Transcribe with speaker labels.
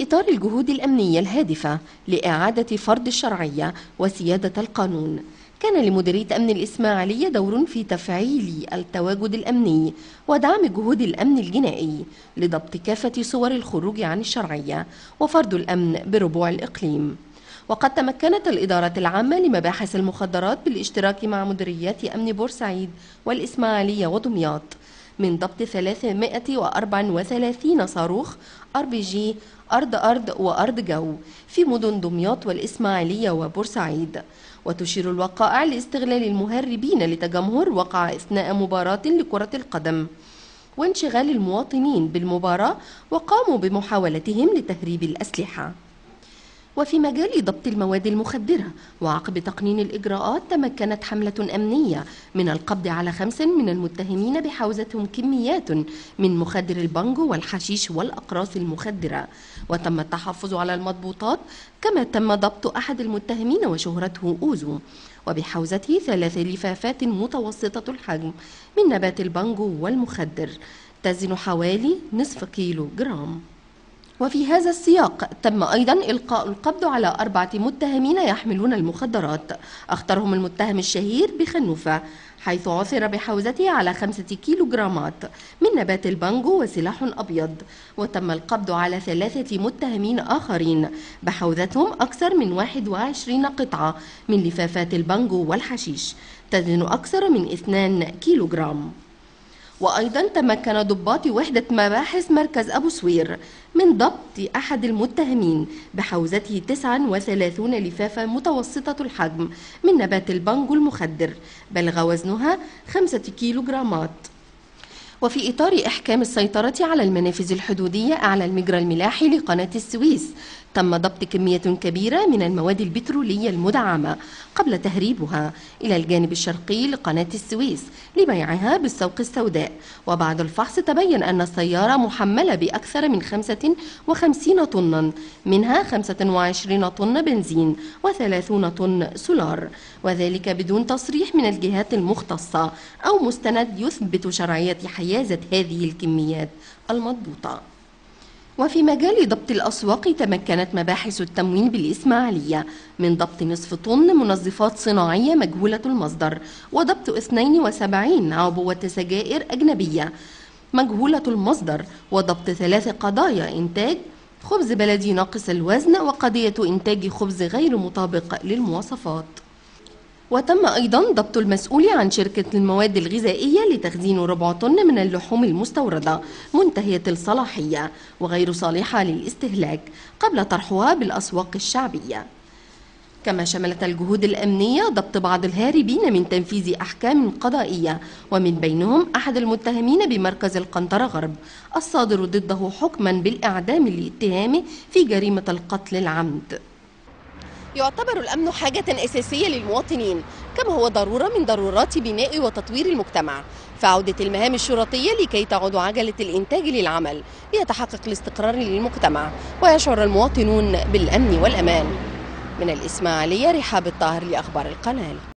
Speaker 1: وفي إطار الجهود الأمنية الهادفة لإعادة فرض الشرعية وسيادة القانون، كان لمديرية أمن الإسماعيلية دور في تفعيل التواجد الأمني ودعم جهود الأمن الجنائي لضبط كافة صور الخروج عن الشرعية وفرض الأمن بربوع الإقليم. وقد تمكنت الإدارة العامة لمباحث المخدرات بالاشتراك مع مديريات أمن بورسعيد والإسماعيلية ودمياط من ضبط 334 صاروخ RPG أرض وأرض جو في مدن دمياط والإسماعيلية وبورسعيد. وتشير الوقائع لاستغلال المهربين لتجمهر وقع أثناء مباراة لكرة القدم وانشغال المواطنين بالمباراة وقاموا بمحاولتهم لتهريب الأسلحة. وفي مجال ضبط المواد المخدرة وعقب تقنين الإجراءات، تمكنت حملة أمنية من القبض على 5 من المتهمين بحوزتهم كميات من مخدر البانجو والحشيش والأقراص المخدرة، وتم التحفظ على المضبوطات، كما تم ضبط أحد المتهمين وشهرته أوزو وبحوزته 3 لفافات متوسطة الحجم من نبات البانجو والمخدر تزن حوالي نصف كيلو جرام. وفي هذا السياق تم أيضا إلقاء القبض على 4 متهمين يحملون المخدرات، أخطرهم المتهم الشهير بخنوفة، حيث عثر بحوزته على 5 كيلوغرامات من نبات البانجو وسلاح أبيض. وتم القبض على 3 متهمين آخرين بحوزتهم أكثر من 21 قطعة من لفافات البانجو والحشيش تزن أكثر من 2 كيلوغرام. وأيضا تمكن ضباط وحدة مباحث مركز أبو سوير من ضبط أحد المتهمين بحوزته 39 لفافة متوسطة الحجم من نبات البانجو المخدر بلغ وزنها 5 كيلوغرامات. وفي إطار إحكام السيطرة على المنافذ الحدودية أعلى المجرى الملاحي لقناة السويس، تم ضبط كمية كبيرة من المواد البترولية المدعمة قبل تهريبها إلى الجانب الشرقي لقناة السويس لبيعها بالسوق السوداء. وبعد الفحص تبين أن السيارة محملة بأكثر من 55 طنا، منها 25 طن بنزين و30 طن سولار، وذلك بدون تصريح من الجهات المختصة أو مستند يثبت شرعية حيازة هذه الكميات المضبوطة. وفي مجال ضبط الأسواق، تمكنت مباحث التموين بالإسماعيلية من ضبط نصف طن منظفات صناعية مجهولة المصدر، وضبط 72 عبوة سجائر أجنبية مجهولة المصدر، وضبط 3 قضايا إنتاج خبز بلدي ناقص الوزن وقضية إنتاج خبز غير مطابق للمواصفات. وتم أيضا ضبط المسؤول عن شركة المواد الغذائية لتخزين 4 طن من اللحوم المستوردة منتهية الصلاحية وغير صالحة للاستهلاك قبل طرحها بالأسواق الشعبية. كما شملت الجهود الأمنية ضبط بعض الهاربين من تنفيذ أحكام قضائية، ومن بينهم أحد المتهمين بمركز القنطرة غرب الصادر ضده حكما بالإعدام لاتهامه في جريمة القتل العمد. يعتبر الأمن حاجة أساسية للمواطنين، كما هو ضرورة من ضرورات بناء وتطوير المجتمع، فعودة المهام الشرطية لكي تعود عجلة الإنتاج للعمل ليتحقق الاستقرار للمجتمع ويشعر المواطنون بالأمن والأمان. من الإسماعيلية رحاب الطاهر لأخبار القناة.